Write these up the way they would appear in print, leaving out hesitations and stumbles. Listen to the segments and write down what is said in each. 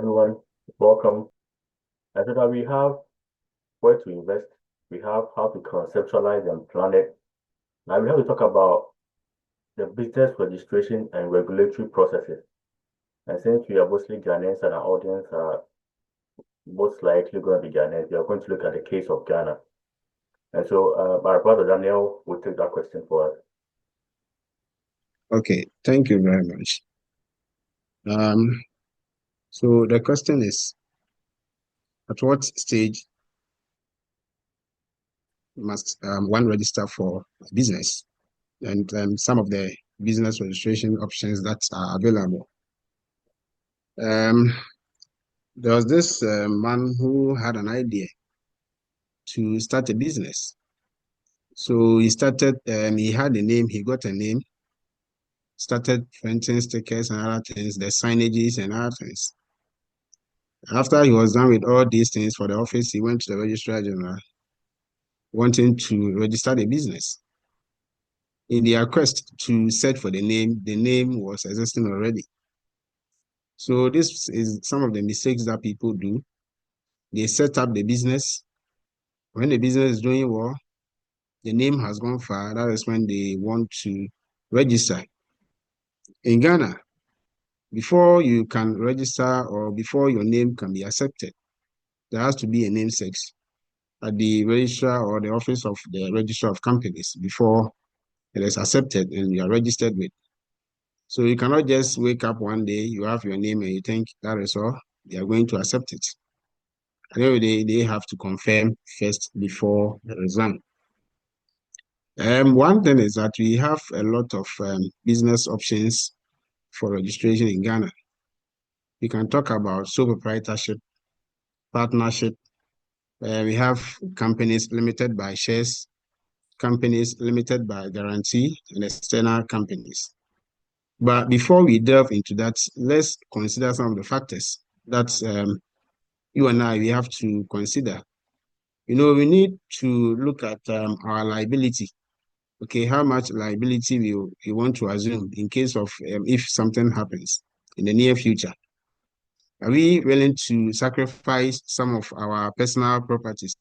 everyone. Welcome. I said that we have where to invest, we have how to conceptualize and plan it. Now we have to talk about the business registration and regulatory processes. And since we are mostly Ghanaians and our audience are most likely going to be Ghanaians, we are going to look at the case of Ghana. And so my brother Daniel will take that question for us. Okay, thank you very much. So the question is, at what stage must one register for business? And some of the business registration options that are available. There was this man who had an idea to start a business. So he started, he had a name, he got a name, started printing stickers and other things, the signages and other things. After he was done with all these things for the office, he went to the registrar general wanting to register the business. In their quest to search for the name was existing already. So this is some of the mistakes that people do. They set up the business. When the business is doing well, the name has gone far. That is when they want to register. In Ghana, before you can register or before your name can be accepted, there has to be a name search at the registrar or the office of the registrar of companies before it is accepted and you are registered with. So you cannot just wake up one day, you have your name and you think that is all, they are going to accept it. At the end of the day, they have to confirm first before the exam. One thing is that we have a lot of business options for registration in Ghana. We can talk about sole proprietorship, partnership. We have companies limited by shares, companies limited by guarantee, and external companies. But before we delve into that, let's consider some of the factors that you and I, we have to consider. We need to look at our liability. Okay, how much liability we want to assume in case of if something happens in the near future. Are we willing to sacrifice some of our personal properties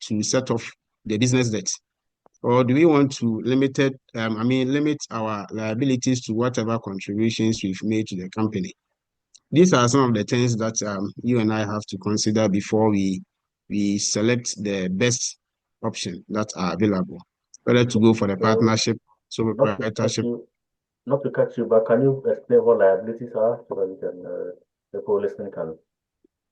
to set off the business debt? Or do we want to limit our liabilities to whatever contributions we've made to the company? These are some of the things that you and I have to consider before we select the best option that are available, whether to go for the partnership, sole proprietorship. Not to cut you, but can you explain what liabilities are so that we can, the people listening can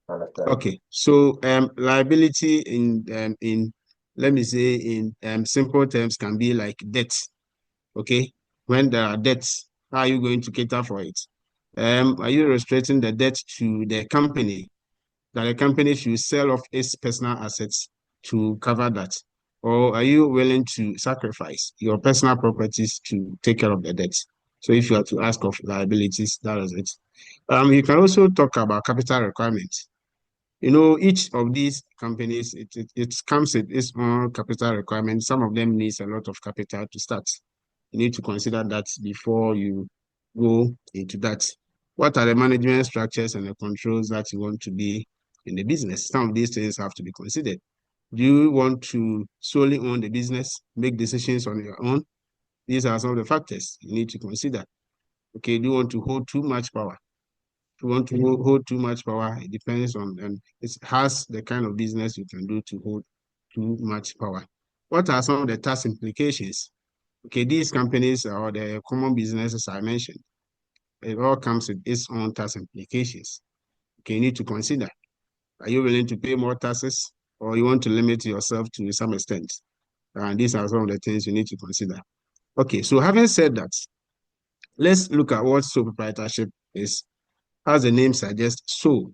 understand? Okay, so liability in let me say in simple terms can be like debt. Okay, when there are debts, how are you going to cater for it? Are you restricting the debt to the company, that the company should sell off its personal assets to cover that? Or are you willing to sacrifice your personal properties to take care of the debt? So if you are to ask of liabilities, that is it. You can also talk about capital requirements. Each of these companies, it comes with its own capital requirements. Some of them needs a lot of capital to start. You need to consider that before you go into that. What are the management structures and the controls that you want to be in the business? Some of these things have to be considered. Do you want to solely own the business, make decisions on your own? These are some of the factors you need to consider. Okay, do you want to hold too much power? If you want to hold too much power, it depends on, and it has the kind of business you can do to hold too much power. What are some of the tax implications? Okay, these companies or the common businesses I mentioned, it all comes with its own tax implications. Okay, you need to consider, are you willing to pay more taxes or you want to limit yourself to some extent? And these are some of the things you need to consider. Okay, so having said that, let's look at what sole proprietorship is. As the name suggests, sole,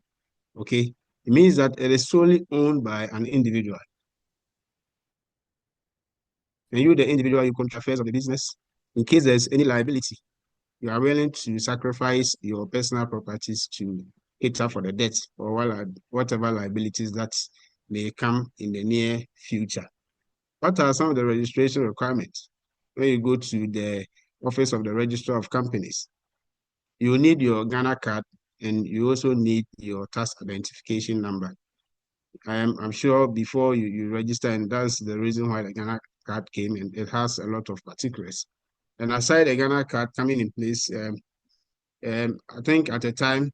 okay? It means that it is solely owned by an individual. And you, the individual, you control affairs of the business. In case there's any liability, you are willing to sacrifice your personal properties to cater for the debt or whatever liabilities that may come in the near future. What are some of the registration requirements? When you go to the office of the registrar of companies, you need your Ghana card and you also need your tax identification number. I'm sure before you register, and that's the reason why the Ghana card came, and it has a lot of particulars. And aside the Ghana card coming in place, I think at the time,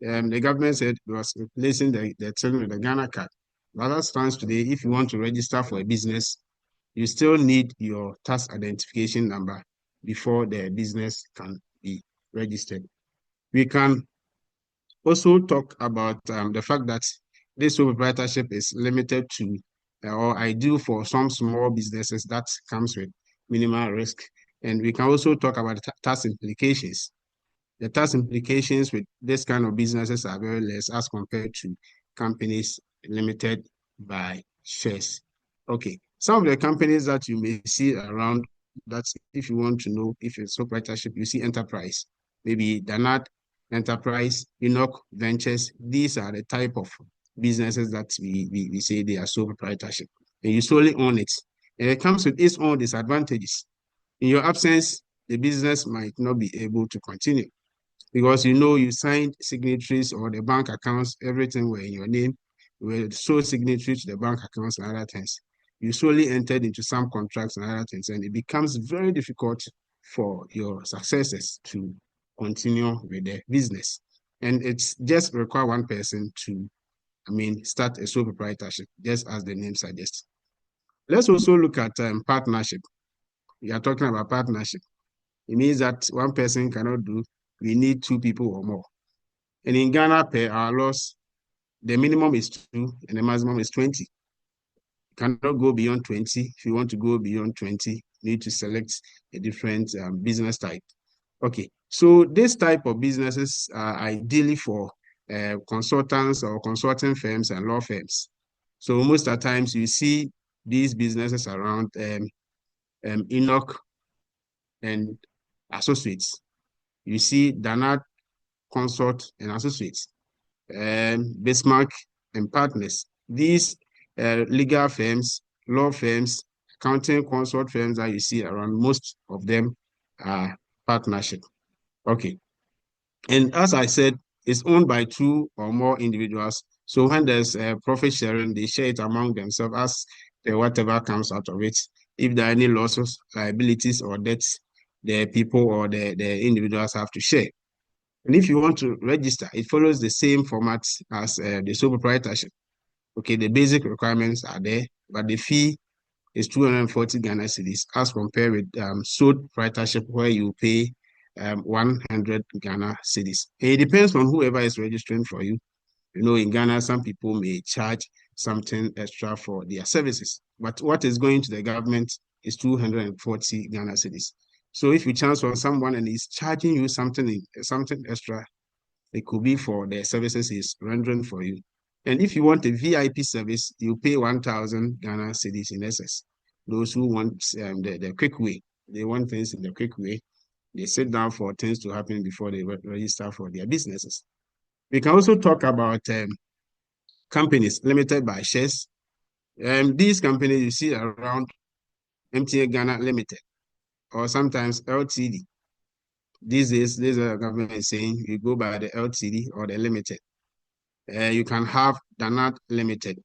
the government said it was replacing the thing with the Ghana card. But as stands today, if you want to register for a business, you still need your tax identification number before the business can be registered. We can also talk about the fact that this sole proprietorship is limited to or ideal for some small businesses that comes with minimal risk. And we can also talk about the tax implications. The tax implications with this kind of businesses are very less as compared to companies limited by shares. Okay, some of the companies that you may see around, that if you want to know if it's sole proprietorship, you see enterprise, maybe Danat Enterprise, Enoch Ventures. These are the type of businesses that we say they are sole proprietorship, and you solely own it. And it comes with its own disadvantages. In your absence, the business might not be able to continue because you signed signatories or the bank accounts, everything were in your name, you were sole signatory to the bank accounts and other things. You solely entered into some contracts and other things, and it becomes very difficult for your successors to continue with the business. And it's just require one person to, start a sole proprietorship, just as the name suggests. Let's also look at partnership. We are talking about partnership. It means that one person cannot do, we need two people or more. And in Ghana, per our laws, the minimum is 2 and the maximum is 20. You cannot go beyond 20. If you want to go beyond 20, you need to select a different business type. Okay, so this type of businesses are ideally for consultants or consulting firms and law firms. So most of the times you see these businesses around Enoch and Associates. You see Danat Consult and Associates, Bismarck and Partners. These legal firms, law firms, accounting consult firms that you see around, most of them are partnership. Okay. And as I said, it's owned by 2 or more individuals. So when there's profit sharing, they share it among themselves as whatever comes out of it. If there are any losses, liabilities, or debts, the people or the individuals have to share. And if you want to register, it follows the same format as the sole proprietorship. Okay, the basic requirements are there, but the fee is 240 Ghana cedis as compared with sole proprietorship where you pay 100 Ghana cedis. It depends on whoever is registering for you. In Ghana, some people may charge something extra for their services, but what is going to the government is 240 Ghana cedis. So if you transfer someone and he's charging you something extra, it could be for the services he's rendering for you. And if you want a VIP service, you pay 1,000 Ghana cedis in excess. Those who want the quick way, they want things in the quick way. They sit down for things to happen before they register for their businesses. We can also talk about companies limited by shares. These companies you see around MTN Ghana Limited or sometimes LTD. These days, this government is saying you go by the LTD or the limited. You can have Danat Limited,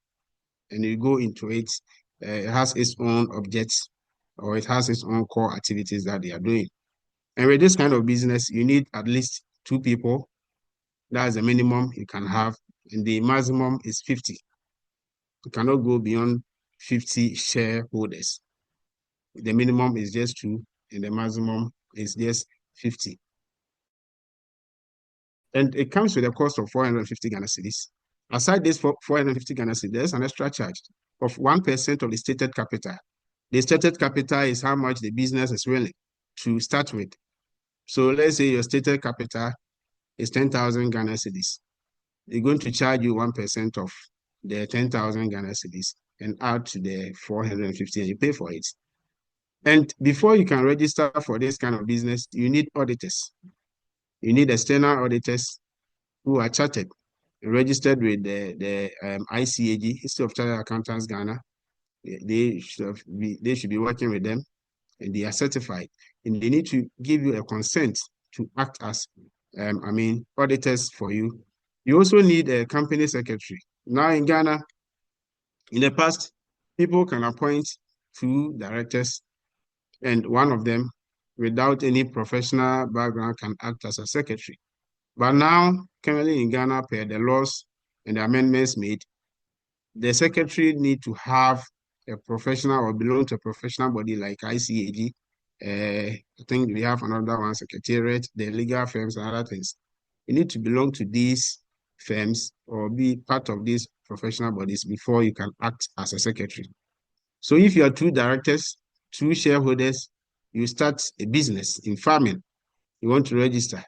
and you go into it. It has its own objects, or it has its own core activities that they are doing. And with this kind of business, you need at least 2 people. That's the minimum you can have, and the maximum is 50. You cannot go beyond 50 shareholders. The minimum is just 2, and the maximum is just 50. And it comes with a cost of 450 Ghana cedis. Aside this 450 Ghana cedis, there's an extra charge of 1% of the stated capital. The stated capital is how much the business is willing to start with. So let's say your stated capital is 10,000 Ghana cedis. They're going to charge you 1% of the 10,000 Ghana cedis and add to the 450 and you pay for it. And before you can register for this kind of business, you need auditors. You need external auditors who are chartered, registered with the ICAG, Institute of Chartered Accountants Ghana. They should be working with them, and they are certified. And they need to give you a consent to act as auditors for you. You also need a company secretary. Now in Ghana, in the past, people can appoint two directors, and one of them, without any professional background, can act as a secretary. But now, currently in Ghana, per the laws and the amendments made, the secretary need to have a professional or belong to a professional body like ICAG. I think we have another one, secretariat, the legal firms and other things. You need to belong to these firms or be part of these professional bodies before you can act as a secretary. So if you are two directors, two shareholders, you start a business in farming, you want to register.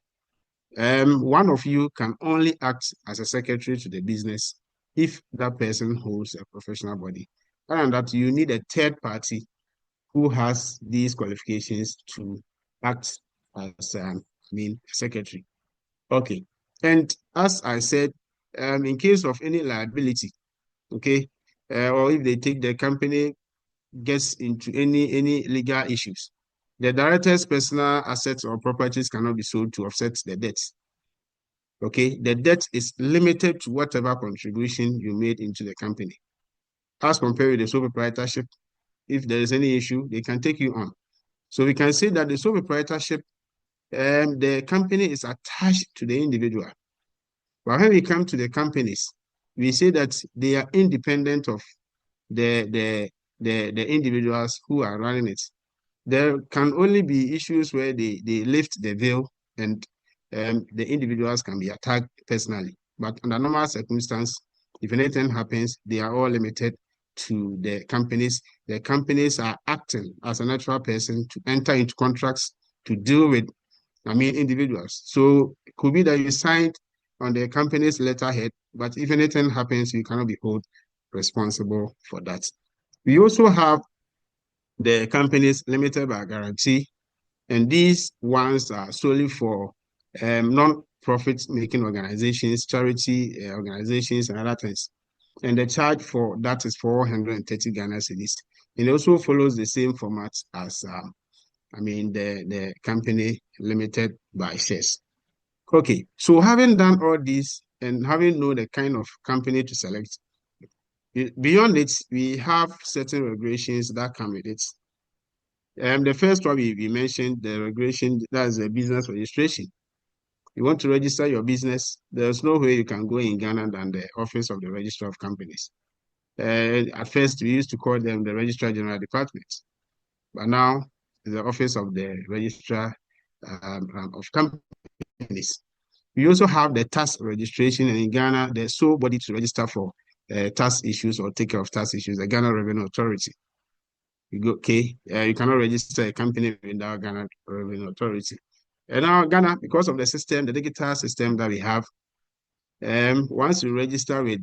One of you can only act as a secretary to the business if that person holds a professional body. And that you need a third party who has these qualifications to act as a secretary. Okay. And as I said, in case of any liability, okay, or if they take the company gets into any legal issues, the director's personal assets or properties cannot be sold to offset the debts. Okay, the debt is limited to whatever contribution you made into the company. As compared with the sole proprietorship, if there is any issue, they can take you on. So we can say that the sole proprietorship, the company is attached to the individual. But when we come to the companies, we say that they are independent of the individuals who are running it. There can only be issues where they lift the veil and the individuals can be attacked personally. But under normal circumstances, if anything happens, they are all limited to the companies. The companies are acting as a natural person to enter into contracts to deal with, individuals. So it could be that you signed on the company's letterhead, but if anything happens, you cannot be held responsible for that. We also have the companies limited by guarantee, and these ones are solely for non-profit making organizations, charity organizations, and other things. And the charge for that is 430 Ghana cedis. It also follows the same format as the company limited by shares. Okay, so having done all this and having known the kind of company to select, beyond it, we have certain regulations that come with it. The first one we mentioned, the regulation, that's the business registration. You want to register your business, there's no way you can go in Ghana than the Office of the Registrar of Companies. At first, we used to call them the Registrar General Department, but now the Office of the Registrar of Companies. We also have the tax registration, and in Ghana, the sole body to register for tax issues or take care of tax issues, the Ghana Revenue Authority. You go, okay, you cannot register a company without Ghana Revenue Authority. And now Ghana, because of the system, the digital system that we have, once you register with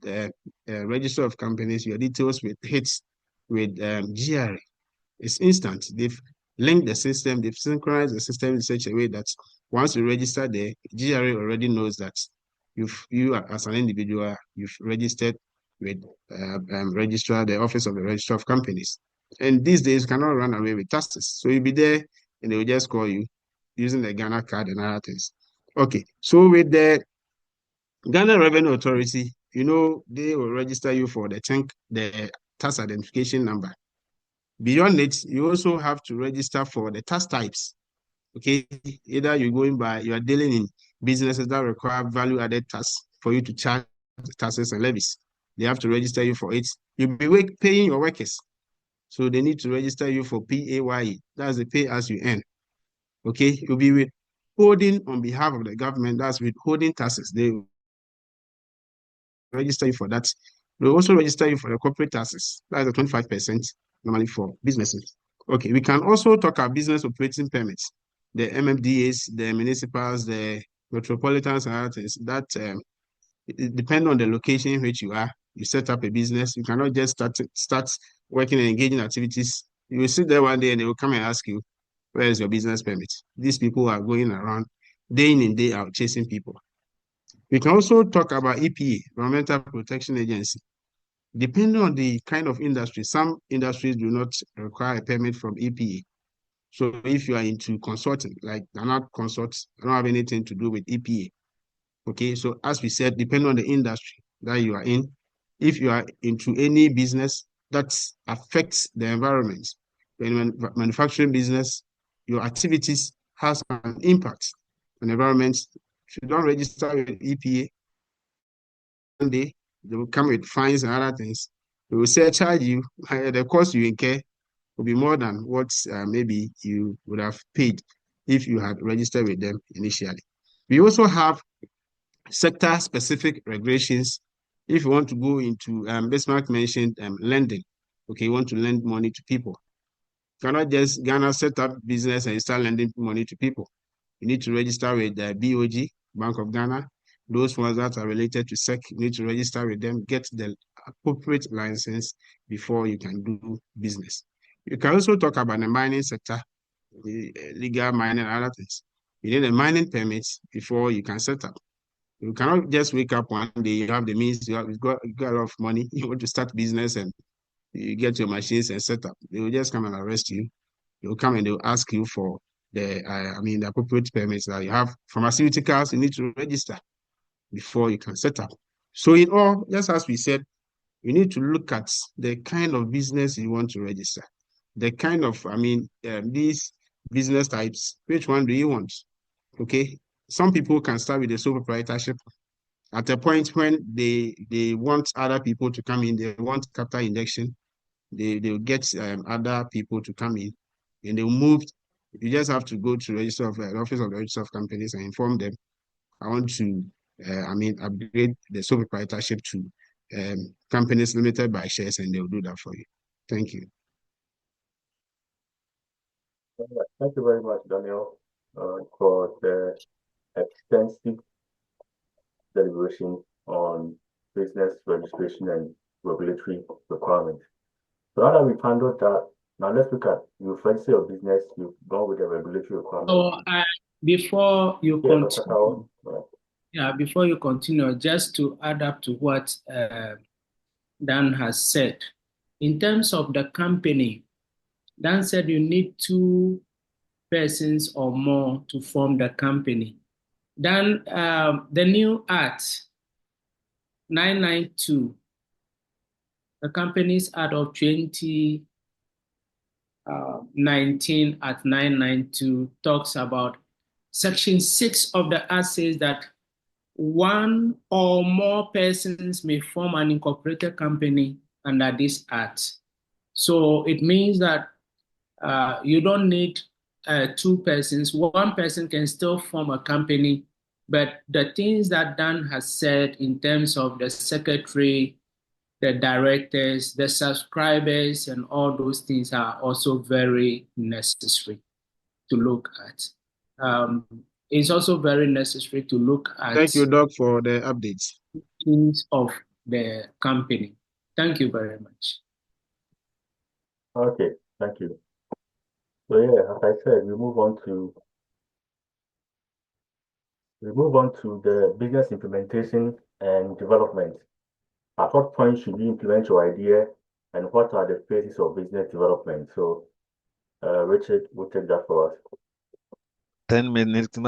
Register of Companies, your details will hit with GRA. It's instant. They've linked the system, they've synchronized the system in such a way that once you register, the GRA already knows that you as an individual, you've registered with Registrar, the Office of the Registrar of Companies. And these days, you cannot run away with taxes. So you'll be there and they will just call you using the Ghana card and other things. Okay, so with the Ghana Revenue Authority, they will register you for the tax identification number. Beyond it, you also have to register for the tax types. Okay, either you are dealing in businesses that require value-added tax for you to charge taxes and levies. They have to register you for it. You'll be paying your workers. So they need to register you for PAYE. That's the pay as you earn. Okay, you'll be withholding on behalf of the government. That's withholding taxes. They register you for that. They also register you for the corporate taxes. That's the 25% normally for businesses. Okay, we can also talk about business operating permits, the MMDAs, the municipals, the metropolitans, and others. That it depends on the location in which you are. You set up a business. You cannot just start working and engaging activities. You will sit there one day and they will come and ask you, where is your business permit? These people are going around day in and day out chasing people. We can also talk about EPA, Environmental Protection Agency. Depending on the kind of industry, some industries do not require a permit from EPA. So if you are into consulting, like Ghana Consults, I don't have anything to do with EPA. Okay, so as we said, depending on the industry that you are in, if you are into any business that affects the environment, when manufacturing business, your activities has an impact on the environment. If you don't register with EPA, one day they will come with fines and other things. They will say charge you, the cost you incur will be more than what maybe you would have paid if you had registered with them initially. We also have sector-specific regulations. If you want to go into, Bismarck mentioned lending. Okay, you want to lend money to people. You cannot just Ghana set up business and start lending money to people. You need to register with the BOG, Bank of Ghana. Those ones that are related to SEC, you need to register with them, get the appropriate license before you can do business. You can also talk about the mining sector, the legal mining and other things. You need a mining permit before you can set up. You cannot just wake up one day, you have the means, you got a lot of money, you want to start business and you get your machines and set up. They will just come and arrest you. They will come and they will ask you for the appropriate permits that you have. Pharmaceuticals, you need to register before you can set up. So in all, just as we said, you need to look at the kind of business you want to register, the kind of, these business types, which one do you want? Okay. Some people can start with a sole proprietorship at a point when they want other people to come in, they want capital injection, they'll get other people to come in and they'll move. You just have to go to register of office of the register of companies and inform them, I want to upgrade the sole proprietorship to companies limited by shares, and they'll do that for you. Thank you. Thank you very much, Daniel, for the extensive deliberation on business registration and regulatory requirements. So now that we've handled that, now let's look at you've registered your business, you've gone with the regulatory requirements. So before you Yeah, continue, before you continue, just to add up to what Dan has said, in terms of the company, Dan said you need 2 persons or more to form the company. Then the new Act 992, the Companies Act of 2019 at 992 talks about Section 6 of the Act says that 1 or more persons may form an incorporated company under this Act. So it means that you don't need 2 persons. 1 person can still form a company, but the things that Dan has said in terms of the secretary, the directors, the subscribers, and all those things are also very necessary to look at. It's also very necessary to look at. Thank you, Doc, for the updates. Things of the company. Thank you very much. Okay, thank you. So yeah, as I said, we move on to the business implementation and development. At what point should you implement your idea, and what are the phases of business development? So, Richard will take that for us. 10 minutes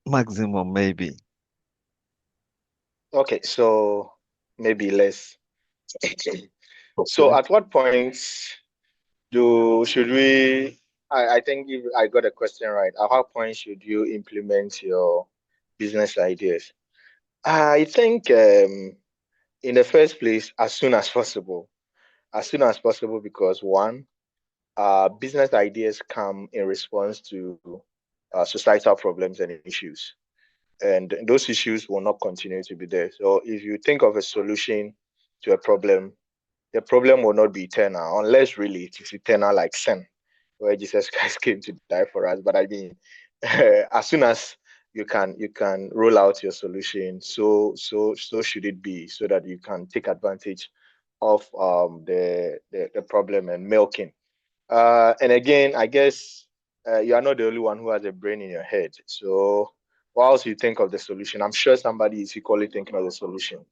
maximum, maybe. Okay, so maybe less. Okay. So at what point should we, I think if I got a question right, at what point should you implement your business ideas? I think in the first place, as soon as possible. As soon as possible, because one, business ideas come in response to societal problems and issues. And those issues will not continue to be there. So if you think of a solution to a problem, the problem will not be eternal, unless really it is eternal like sin, where Jesus Christ came to die for us. But I mean, as soon as you can roll out your solution, so should it be, so that you can take advantage of the problem and milking. And again, I guess you are not the only one who has a brain in your head. So whilst you think of the solution, I'm sure somebody is equally thinking of the solution.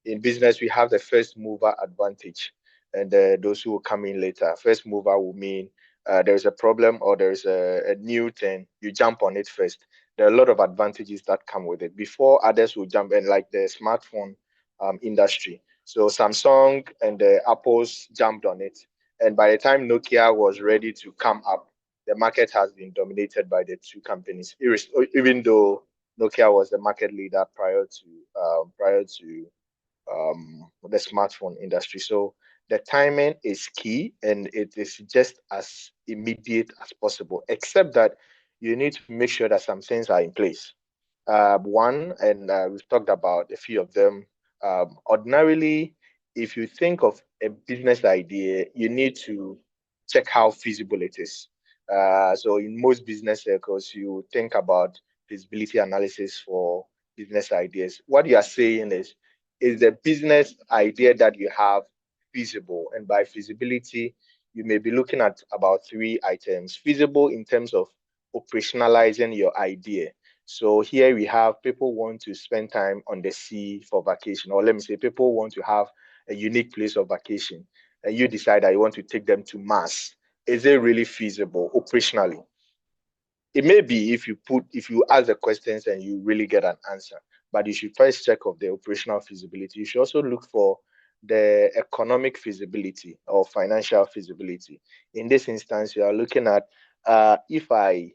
In business, we have the first mover advantage, and those who will come in later. First mover will mean there's a problem or there's a new thing, you jump on it first. There are a lot of advantages that come with it before others will jump in, like the smartphone industry. So Samsung and the Apples jumped on it. And by the time Nokia was ready to come up, the market has been dominated by the two companies, even though Nokia was the market leader prior to the smartphone industry. So the timing is key and it is just as immediate as possible, except that you need to make sure that some things are in place. One, and we've talked about a few of them. Ordinarily, if you think of a business idea, you need to check how feasible it is. So in most business circles, you think about feasibility analysis for business ideas. What you are saying is the business idea that you have feasible? And by feasibility, you may be looking at about three items. Feasible in terms of operationalizing your idea. So here we have people want to spend time on the sea for vacation, or let me say people want to have a unique place of vacation, and you decide that you want to take them to Mars. Is it really feasible operationally? It may be if you ask the questions and you really get an answer, but you should first check of the operational feasibility. You should also look for the economic feasibility or financial feasibility. In this instance, you are looking at if I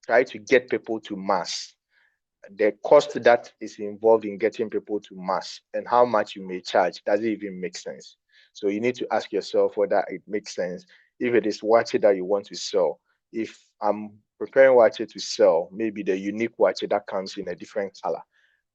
try to get people to Mars, the cost that is involved in getting people to Mars and how much you may charge, does it even make sense? So you need to ask yourself whether it makes sense. If it is watch that you want to sell, if I'm preparing watch to sell, maybe the unique watch that comes in a different color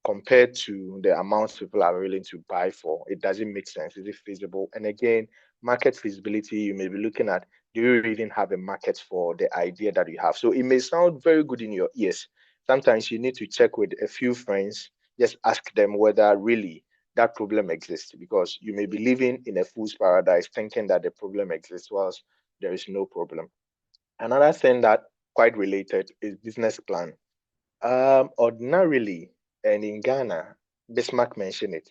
compared to the amounts people are willing to buy for, it doesn't make sense. Is it feasible? And again, market feasibility, you may be looking at, do you even have a market for the idea that you have? So it may sound very good in your ears. Sometimes you need to check with a few friends, just ask them whether really that problem exists, because you may be living in a fool's paradise thinking that the problem exists whilst there is no problem. Another thing that quite related is business plan. Ordinarily, and in Ghana, Bismarck mentioned it,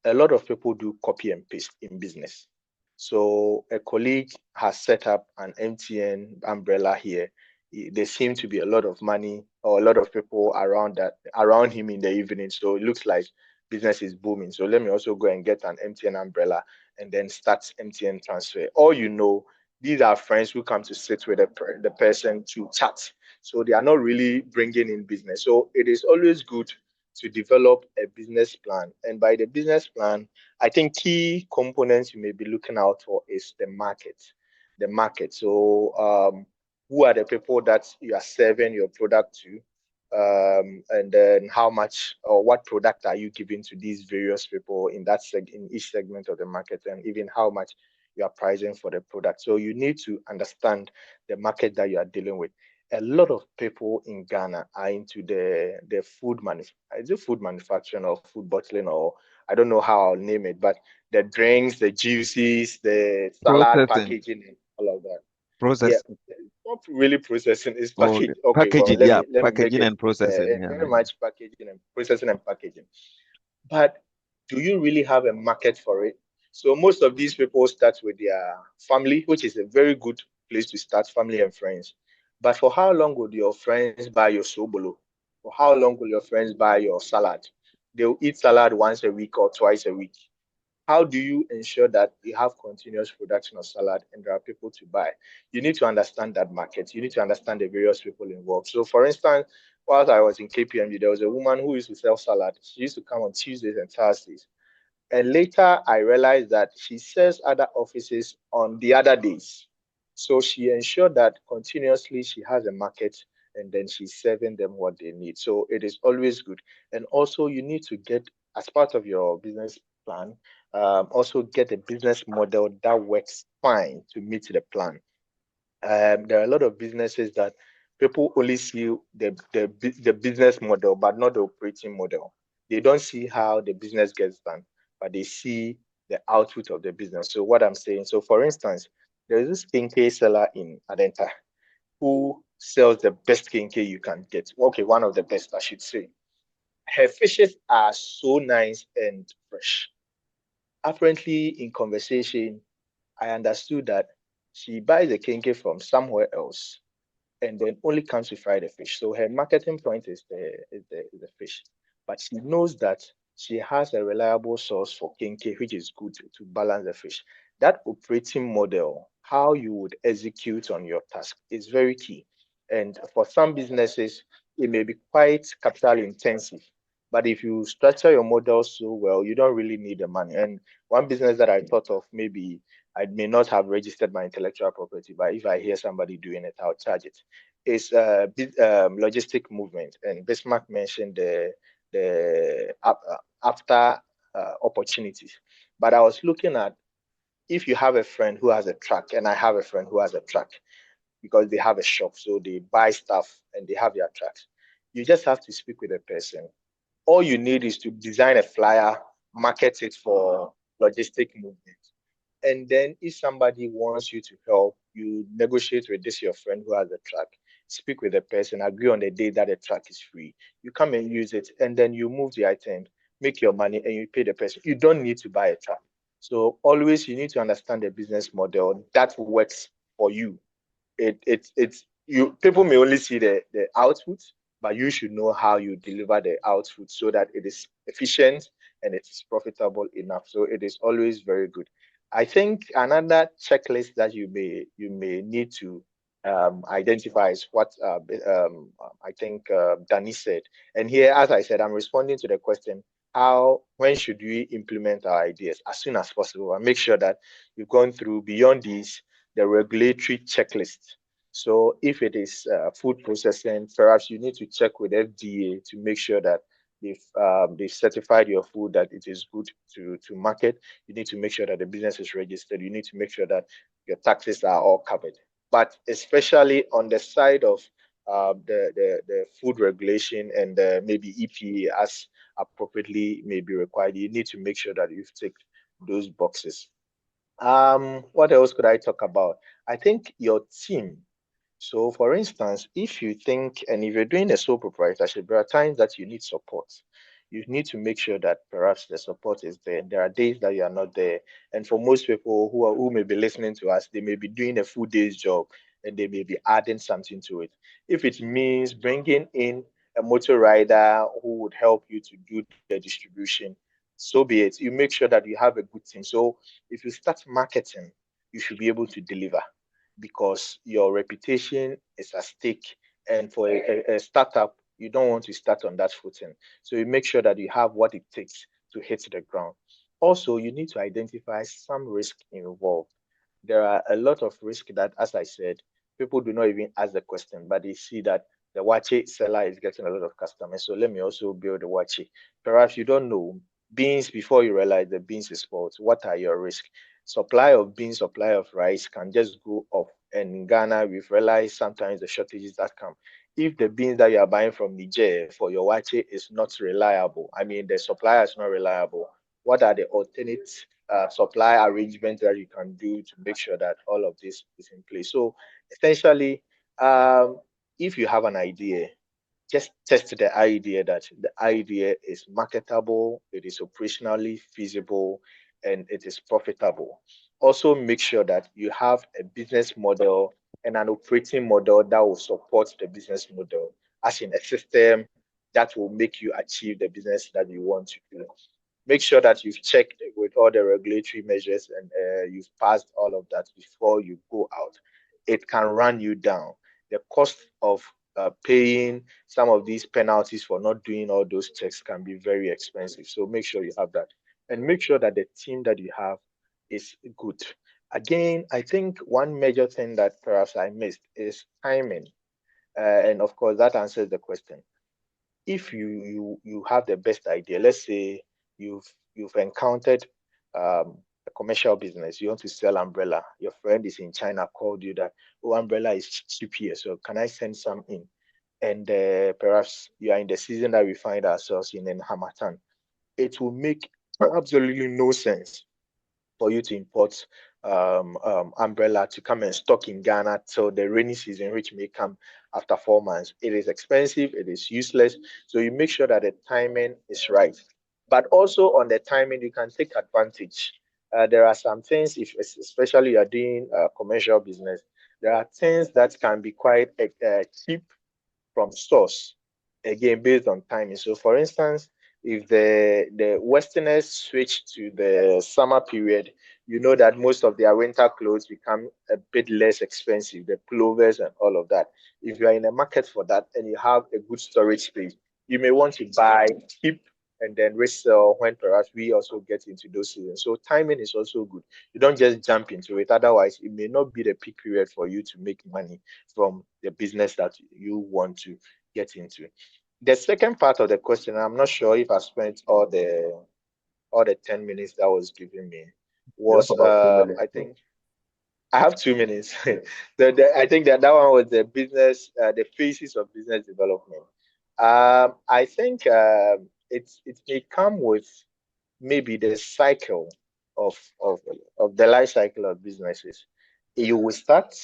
a lot of people do copy and paste in business. So a colleague has set up an MTN umbrella here. There seem to be a lot of money or a lot of people around him in the evening. So it looks like business is booming. So let me also go and get an MTN umbrella and then start MTN transfer. Or these are friends who come to sit with the person to chat. So they are not really bringing in business. So it is always good to develop a business plan. And by the business plan, I think key components you may be looking out for is the market. The market. So who are the people that you are serving your product to? And then how much or what product are you giving to these various people in in each segment of the market, and even how much you are pricing for the product. So you need to understand the market that you are dealing with. A lot of people in Ghana are into the food manufacturing or food bottling, or I don't know how I'll name it, but the drinks, the juices, the salad Processing, packaging, and all of that. Yeah, process, not really processing, it's or package. Okay, well, packaging. Yeah, let me make packaging it and processing. Yeah. very much packaging and processing and packaging. But do you really have a market for it? So most of these people start with their family, which is a very good place to start, family and friends. But for how long would your friends buy your sobolo? For how long will your friends buy your salad? They'll eat salad once a week or twice a week. How do you ensure that you have continuous production of salad and there are people to buy? You need to understand that market. You need to understand the various people involved. So, for instance, whilst I was in KPMG, there was a woman who used to sell salad. She used to come on Tuesdays and Thursdays. And later I realized that she sells other offices on the other days. So she ensured that continuously she has a market and then she's serving them what they need. So it is always good. And also, you need to get, as part of your business plan, also get a business model that works fine to meet the plan. There are a lot of businesses that people only see the business model, but not the operating model. They don't see how the business gets done, but they see the output of the business. So what I'm saying, so for instance, there is this skincare seller in Adenta who sells the best skincare you can get. Okay, one of the best, I should say. Her fishes are so nice and fresh. Apparently, in conversation, I understood that She buys the kenke from somewhere else and then only comes to fry the fish. So her marketing point is the fish. But she knows that she has a reliable source for kenke, which is good to balance the fish. That operating model, how you would execute on your task, is very key. And for some businesses, it may be quite capital intensive. But if you structure your model so well, you don't really need the money. And one business that I thought of, maybe I may not have registered my intellectual property, but if I hear somebody doing it, I'll charge it. Is logistic movement, and Bismarck mentioned the after opportunities. But I was looking at, if you have a friend who has a truck, and I have a friend who has a truck, because they have a shop, so they buy stuff and they have their trucks. You just have to speak with a person. All you need is to design a flyer, market it for logistic movement. And then if somebody wants you to help, you negotiate with this your friend who has a truck, speak with the person, agree on the day that the truck is free. You come and use it, and then you move the item, make your money, and you pay the person. You don't need to buy a truck. So always you need to understand the business model that works for you. It's you, people may only see the output, but you should know how you deliver the output so that it is efficient and it is profitable enough. So it is always very good. I think another checklist that you may need to identify is what I think Danny said. And here, as I said, I'm responding to the question: when should we implement our ideas? As soon as possible, and make sure that you've gone through beyond these the regulatory checklist. So if it is food processing, perhaps you need to check with FDA to make sure that they've certified your food that it is good to market. You need to make sure that the business is registered. You need to make sure that your taxes are all covered. But especially on the side of the food regulation and maybe EPA as appropriately may be required, you need to make sure that you've ticked those boxes. What else could I talk about? I think your team. So, for instance, if you think, and if you're doing a sole proprietorship, there are times that you need support. You need to make sure that perhaps the support is there. There are days that you are not there. And for most people who may be listening to us, they may be doing a full day's job and they may be adding something to it. If it means bringing in a motor rider who would help you to do the distribution, so be it. You make sure that you have a good team. So if you start marketing, you should be able to deliver because your reputation is at stake. And for a startup, you don't want to start on that footing. So you make sure that you have what it takes to hit the ground. Also, you need to identify some risk involved. There are a lot of risk that, as I said, people do not even ask the question, but they see that the wache seller is getting a lot of customers. So let me also build the wache. Perhaps you don't know beans before you realize the beans is spoiled. What are your risks? Supply of beans, supply of rice can just go up. And in Ghana, we've realized sometimes the shortages that come. If the beans that you are buying from Niger for your wache is not reliable, I mean, the supplier is not reliable, what are the alternate supply arrangements that you can do to make sure that all of this is in place? So essentially, if you have an idea, just test the idea that the idea is marketable, it is operationally feasible, and it is profitable. Also, make sure that you have a business model and an operating model that will support the business model, as in a system that will make you achieve the business that you want to do. Make sure that you've checked with all the regulatory measures and you've passed all of that before you go out. It can run you down. The cost of paying some of these penalties for not doing all those checks can be very expensive. So make sure you have that. And make sure that the team that you have is good. Again, I think one major thing that perhaps I missed is timing. And of course, that answers the question. If you have the best idea, let's say you've encountered a commercial business, you want to sell umbrella, your friend is in China, called you that, oh, umbrella is cheap here, so can I send some in? And perhaps you are in the season that we find ourselves in Hamatan. It will make absolutely no sense for you to import umbrella to come and stock in Ghana till the rainy season, which may come after 4 months. It is expensive, it is useless. So you make sure that the timing is right. But also on the timing, you can take advantage. there are some things, if especially you are doing commercial business, there are things that can be quite cheap from stores, again based on timing. So for instance, if the Westerners switch to the summer period, you know that most of their winter clothes become a bit less expensive, the pullovers and all of that. If you are in a market for that and you have a good storage space, you may want to buy cheap and then resell when perhaps we also get into those seasons. So timing is also good. You don't just jump into it. Otherwise, it may not be the peak period for you to make money from the business that you want to get into. The second part of the question, I'm not sure if I spent all the 10 minutes that was given me, You have was about 2 minutes. I think I have 2 minutes. I think that one was the business, the phases of business development. I think it may come with maybe the cycle of of of the life cycle of businesses. You will start.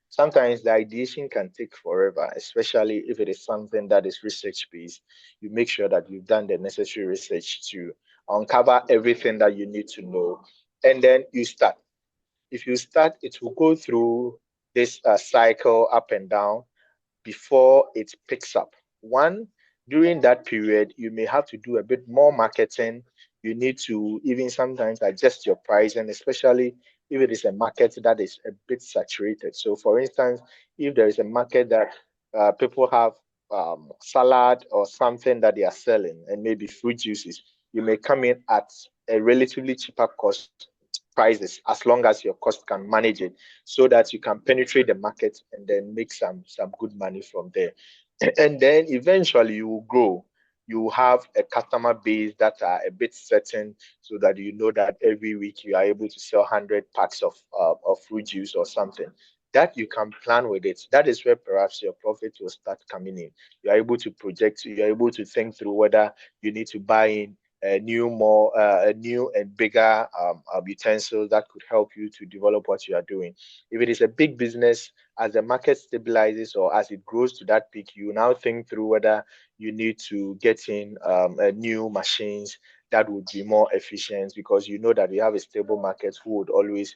Sometimes the ideation can take forever, especially if it is something that is research based. You make sure that you've done the necessary research to uncover everything that you need to know, and then you start. If you start, it will go through this cycle up and down before it picks up. One, during that period, you may have to do a bit more marketing. You need to even sometimes adjust your price, and especially if it is a market that is a bit saturated. So, for instance, if there is a market that people have salad or something that they are selling, and maybe fruit juices, you may come in at a relatively cheaper cost prices as long as your cost can manage it so that you can penetrate the market and then make some good money from there. And then eventually you will grow. You will have a customer base that are a bit certain so that you know that every week you are able to sell 100 packs of fruit juice or something. That you can plan with it. That is where perhaps your profit will start coming in. You are able to project, you are able to think through whether you need to buy in a new and bigger utensils that could help you to develop what you are doing. If it is a big business, as the market stabilizes or as it grows to that peak, you now think through whether you need to get in new machines that would be more efficient because you know that we have a stable market who would always,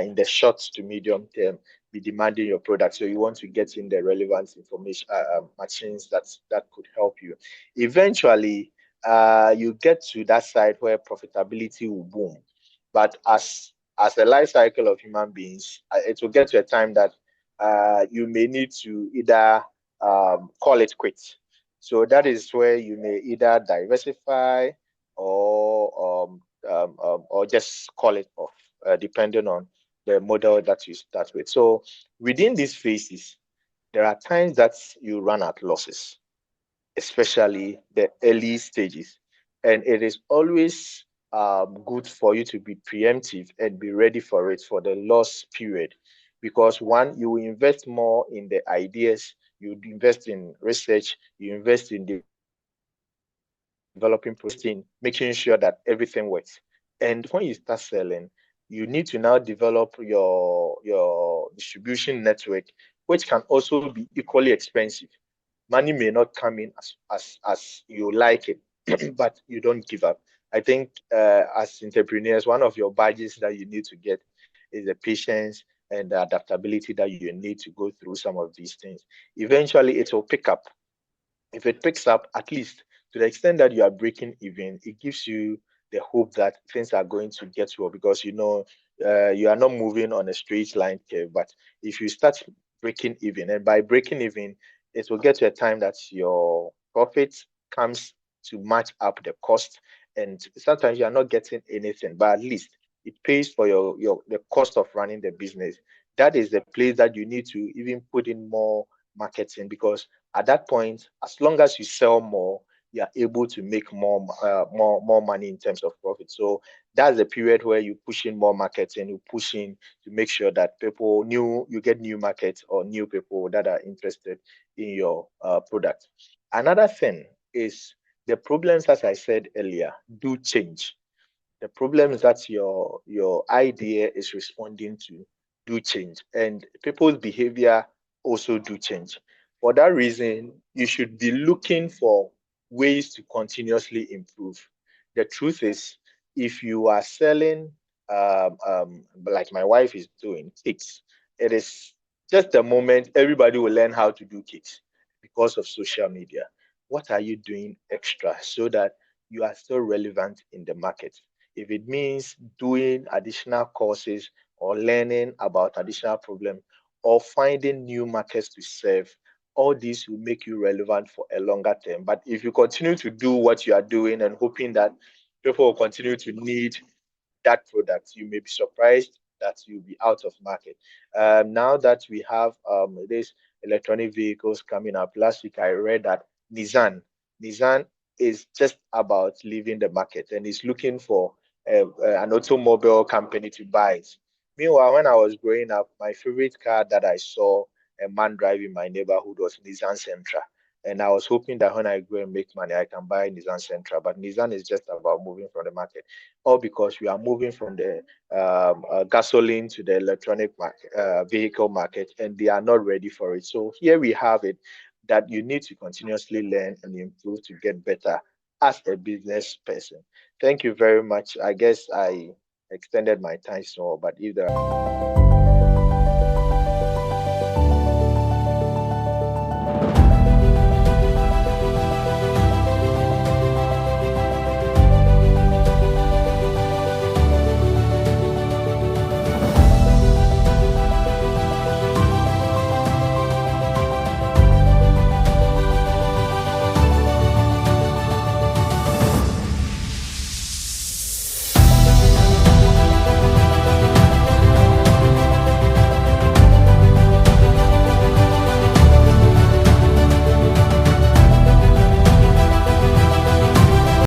in the short to medium term, be demanding your product. So you want to get in the relevant information machines that could help you. Eventually, you get to that side where profitability will boom. But as a life cycle of human beings, it will get to a time that you may need to either call it quits. So that is where you may either diversify or just call it off, depending on the model that you start with. So within these phases, there are times that you run at losses, especially the early stages. And it is always good for you to be preemptive and be ready for it for the loss period. Because one, you will invest more in the ideas, you invest in research, you invest in developing, processing, making sure that everything works. And when you start selling, you need to now develop your distribution network, which can also be equally expensive. Money may not come in as you like it, but you don't give up. I think as entrepreneurs, one of your badges that you need to get is the patience and the adaptability that you need to go through some of these things. Eventually, it will pick up. If it picks up, at least to the extent that you are breaking even, it gives you the hope that things are going to get well because you know you are not moving on a straight line curve. But if you start breaking even, and by breaking even, it will get to a time that your profit comes to match up the cost, and sometimes you are not getting anything, but at least it pays for your the cost of running the business. That is the place that you need to even put in more marketing because at that point, as long as you sell more, you are able to make more money in terms of profit. So that's the period where you push in more marketing, you push in to make sure that you get new markets or new people that are interested in your product. Another thing is the problems, as I said earlier, do change. The problems that your idea is responding to do change, and people's behavior also do change. For that reason, you should be looking for ways to continuously improve. The truth is, if you are selling like my wife is doing, cakes. It is just the moment everybody will learn how to do cakes because of social media. What are you doing extra so that you are still relevant in the market? If it means doing additional courses or learning about additional problem or finding new markets to serve, all these will make you relevant for a longer term. But if you continue to do what you are doing and hoping that people will continue to need that product, you may be surprised that you'll be out of market. Now that we have these electronic vehicles coming up, last week I read that Nissan is just about leaving the market and is looking for an automobile company to buy it. Meanwhile, when I was growing up, my favorite car that I saw a man drive in my neighborhood was Nissan Sentra. And I was hoping that when I go and make money, I can buy Nissan Sentra. But Nissan is just about moving from the market, all because we are moving from the gasoline to the electronic market, vehicle market, and they are not ready for it. So here we have it that you need to continuously learn and improve to get better as a business person. Thank you very much. I guess I extended my time small, but if there are